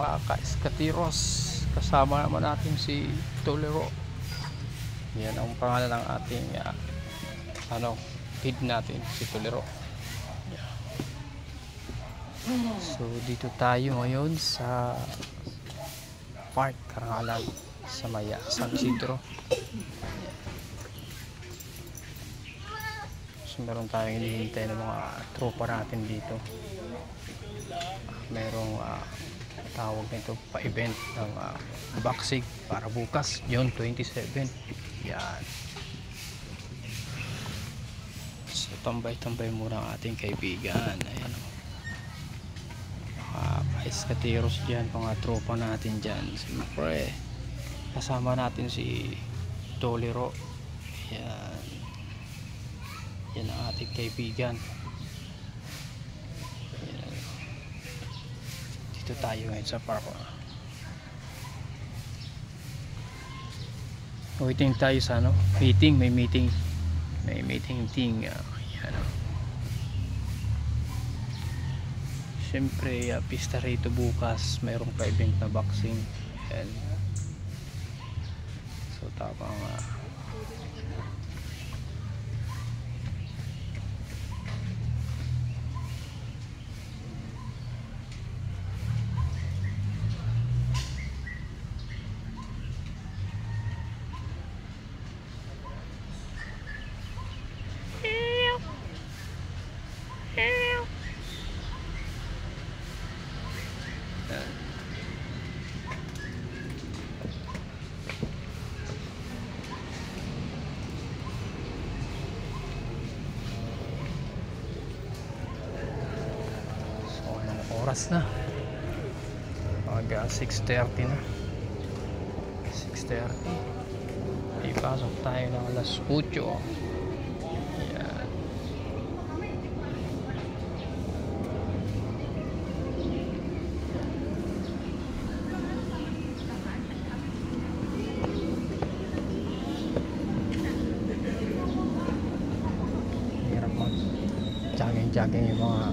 Mga ka-Escatiros, kasama naman natin si Tolero. Yan ang pangalan ng ating feed natin, si Tolero. So dito tayo ngayon sa park Karangalan sa Maya, San Isidro. So meron tayong hinihintay ng mga tropa natin dito. Merong tawag nito pa-event ng boxing para bukas, June 27. Yan. So tambay-tambay muna ang ating kaibigan. Ayan o. Escatiros dyan, mga tropa natin dyan. Siyempre kasama natin si Tolero. Yan. Yan ang ating kaibigan. Yan. Dito tayo ngayon sa park. Waiting tayo sa meeting. May meeting ting. Yan. Siyempre pista rito bukas, mayroong pa-event na boxing. Yan. So tapang oras na, mag 6:30 na, 6:30. Ipasok tayo ng alas 8. Yan. Hirap mag jogging yung mga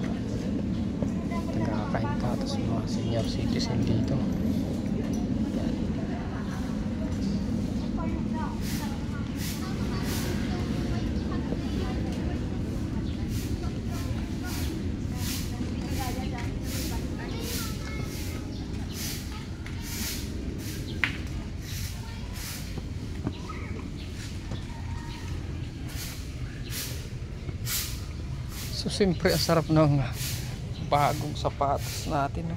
nagkakain ka, tapos mga senior citizen dito. Yan. So siyempre ang sarap ng bagong sapatos natin, no?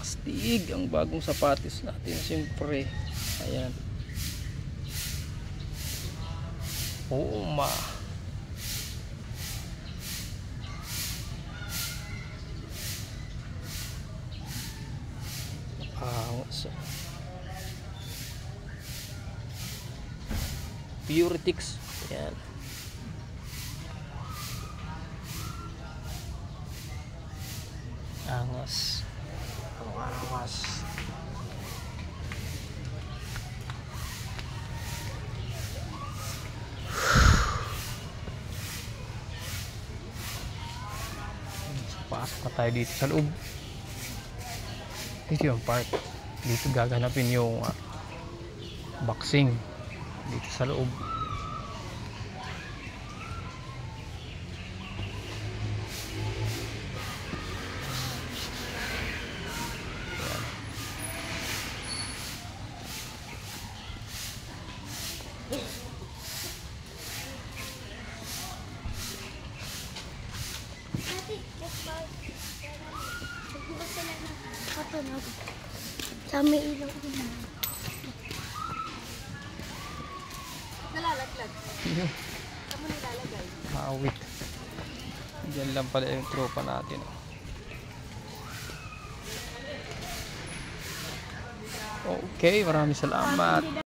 Astig ang bagong sapatos natin, siyempre. Ayan. Oo ma. Puretix. Yan. Angas. Angas. Pasok na tayo dito sa loob. Dito yung park. Dito gaganapin yung boxing. Dito sa loob. Sa may ilaw ko na. Nalalaglag. Saan mo nilalagay? Awit. Diyan lang pala yung tropa natin. Okay, maraming salamat.